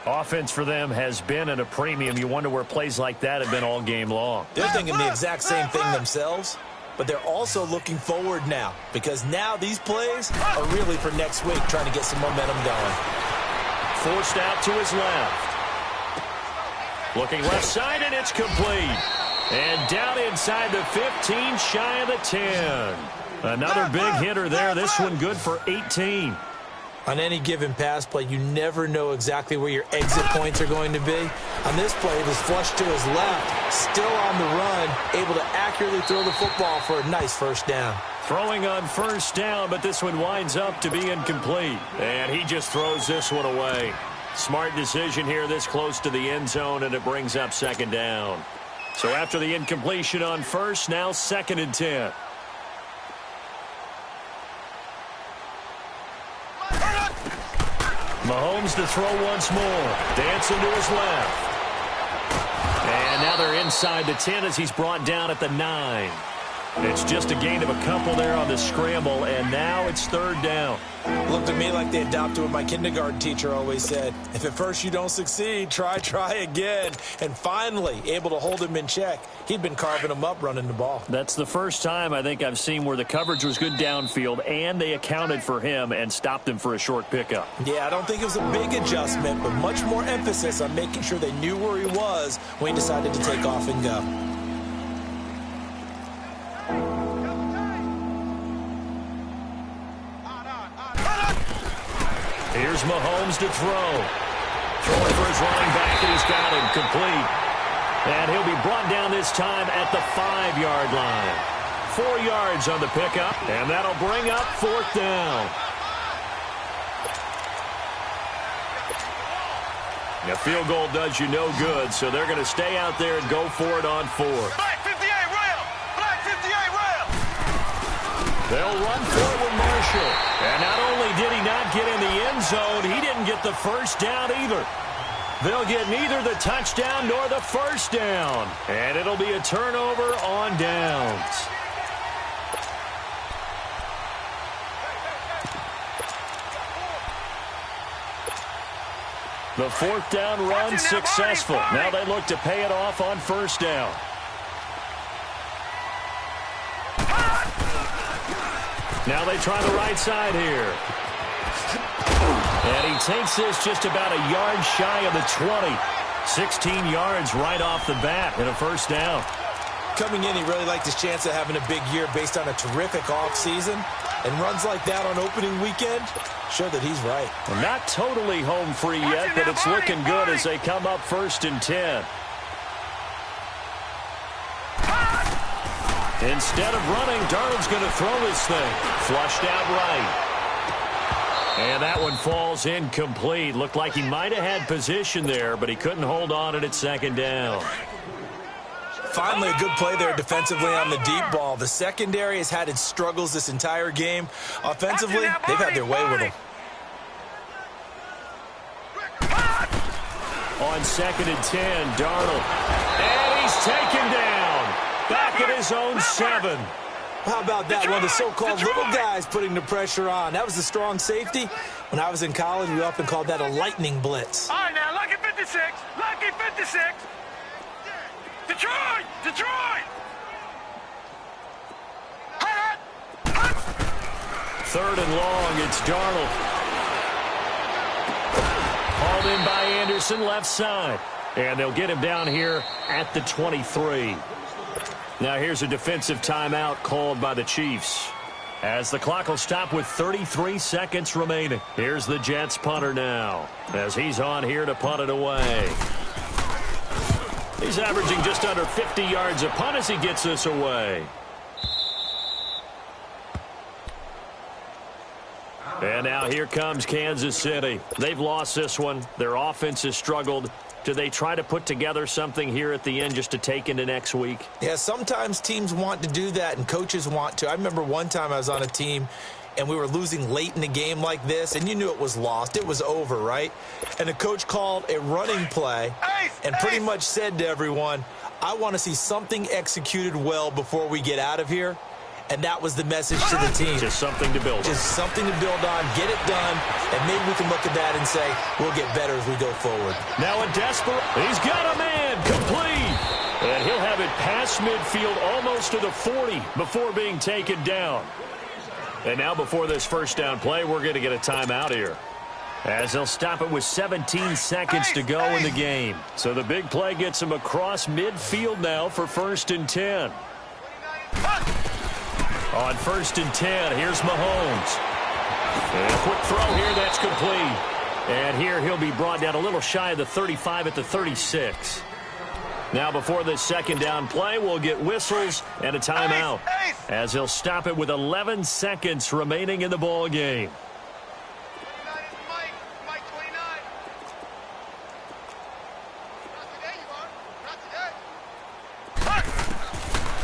[SPEAKER 1] Offense for them has been at a premium. You wonder where plays like that have been all game long.
[SPEAKER 2] They're thinking the exact same thing themselves. But they're also looking forward now. Because now these plays are really for next week, trying to get some momentum going.
[SPEAKER 1] Forced out to his left. Looking left side, and it's complete. And down inside the 15, shy of the 10. Another big hitter there. This one good for 18.
[SPEAKER 2] On any given pass play, you never know exactly where your exit points are going to be. On this play, it was flushed to his left, still on the run, able to accurately throw the football for a nice first down.
[SPEAKER 1] Throwing on first down, but this one winds up to be incomplete. And he just throws this one away. Smart decision here this close to the end zone, and it brings up second down. So after the incompletion on first, now 2nd and 10. Mahomes to throw once more. Dancing to his left. And now they're inside the 10 as he's brought down at the 9. It's just a gain of a couple there on the scramble, and now it's 3rd down.
[SPEAKER 2] Looked to me like they adopted what my kindergarten teacher always said. If at first you don't succeed, try again. And finally, able to hold him in check. He'd been carving him up running the ball.
[SPEAKER 1] That's the first time I think I've seen where the coverage was good downfield, and they accounted for him and stopped him for a short pickup.
[SPEAKER 2] Yeah, I don't think it was a big adjustment, but much more emphasis on making sure they knew where he was when he decided to take off and go.
[SPEAKER 1] Here's Mahomes to throw. Throwing for his running back, and he's got him complete. And he'll be brought down this time at the 5-yard line. 4 yards on the pickup, and that'll bring up 4th down. A field goal does you no good, so they're going to stay out there and go for it on 4th.
[SPEAKER 3] Black 58 rail! Black 58 rail!
[SPEAKER 1] They'll run for it with Marshall. And not only did he not get in the end zone, he didn't get the first down either. They'll get neither the touchdown nor the first down. And it'll be a turnover on downs. The 4th down run successful. Now they look to pay it off on first down. Now they try the right side here. And he takes this just about a yard shy of the 20. 16 yards right off the bat and a first down.
[SPEAKER 2] Coming in, he really liked his chance of having a big year based on a terrific offseason. And runs like that on opening weekend show that he's right.
[SPEAKER 1] Well, not totally home free yet, but it's looking good as they come up 1st and 10. Instead of running, Darnold's going to throw this thing. Flushed out right. And that one falls incomplete. Looked like he might have had position there, but he couldn't hold on it at 2nd down.
[SPEAKER 2] Finally, a good play there defensively on the deep ball. The secondary has had its struggles this entire game. Offensively, they've had their way with him.
[SPEAKER 1] On 2nd and 10, Darnold. And he's taken down. Back at his own 7.
[SPEAKER 2] How about that one? The so-called little guys putting the pressure on. That was the strong safety. When I was in college, we often called that a lightning blitz.
[SPEAKER 3] All right, now, lucky 56. Lucky 56. Detroit! Detroit!
[SPEAKER 1] 3rd and long, it's Darnold. Hauled in by Anderson, left side. And they'll get him down here at the 23. Now here's a defensive timeout called by the Chiefs, as the clock will stop with 33 seconds remaining. Here's the Jets punter now, as he's on here to punt it away. He's averaging just under 50 yards a punt as he gets this away. And now here comes Kansas City. They've lost this one. Their offense has struggled. Do they try to put together something here at the end just to take into next week?
[SPEAKER 2] Yeah, sometimes teams want to do that and coaches want to. I remember one time I was on a team and we were losing late in the game like this, and you knew it was lost. It was over, right? And the coach called a running play and pretty much said to everyone, I want to see something executed well before we get out of here. And that was the message to the team.
[SPEAKER 1] Just something to build on.
[SPEAKER 2] Just something to build on, get it done, and maybe we can look at that and say, we'll get better as we go forward.
[SPEAKER 1] Now a desperate, he's got a man, complete. And he'll have it past midfield almost to the 40 before being taken down. And now before this 1st down play, we're going to get a timeout here, as they'll stop it with 17 seconds to go in the game. So the big play gets him across midfield now for 1st and 10. On 1st and 10, here's Mahomes. And a quick throw here, that's complete. And here he'll be brought down a little shy of the 35 at the 36. Now before this 2nd down play, we'll get whistles and a timeout, as he'll stop it with 11 seconds remaining in the ball game.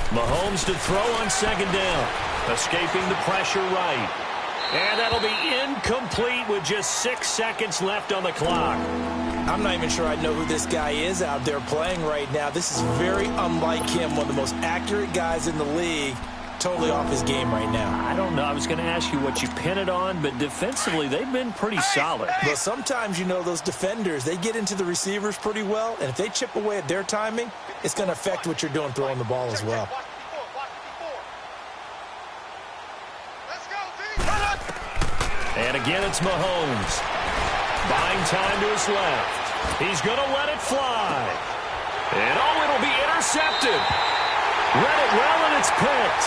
[SPEAKER 1] Mahomes to throw on 2nd down. Escaping the pressure right. And that'll be incomplete with just 6 seconds left on the clock.
[SPEAKER 2] I'm not even sure I know who this guy is out there playing right now. This is very unlike him, one of the most accurate guys in the league. Totally off his game right now.
[SPEAKER 1] I don't know. I was going to ask you what you pin it on, but defensively, they've been pretty solid.
[SPEAKER 2] Well, sometimes, you know, those defenders, they get into the receivers pretty well, and if they chip away at their timing, it's going to affect what you're doing throwing the ball as well.
[SPEAKER 1] And again, it's Mahomes. Buying time to his left. He's going to let it fly. And, oh, it'll be intercepted. Read it well, and it's picked.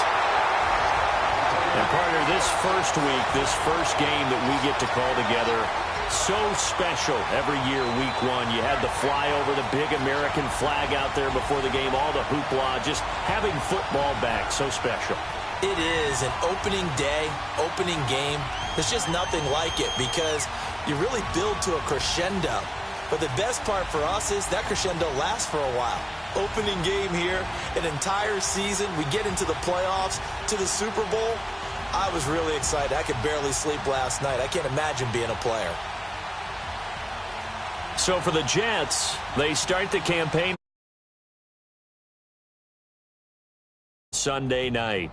[SPEAKER 1] And, partner, this first week, this first game that we get to call together, so special every year, week 1. You had the flyover, the big American flag out there before the game, all the hoopla, just having football back, so special.
[SPEAKER 2] It is an opening day, opening game. There's just nothing like it because you really build to a crescendo. But the best part for us is that crescendo lasts for a while. Opening game here, an entire season. We get into the playoffs, to the Super Bowl. I was really excited. I could barely sleep last night. I can't imagine being a player.
[SPEAKER 1] So for the Jets, they start the campaign Sunday night.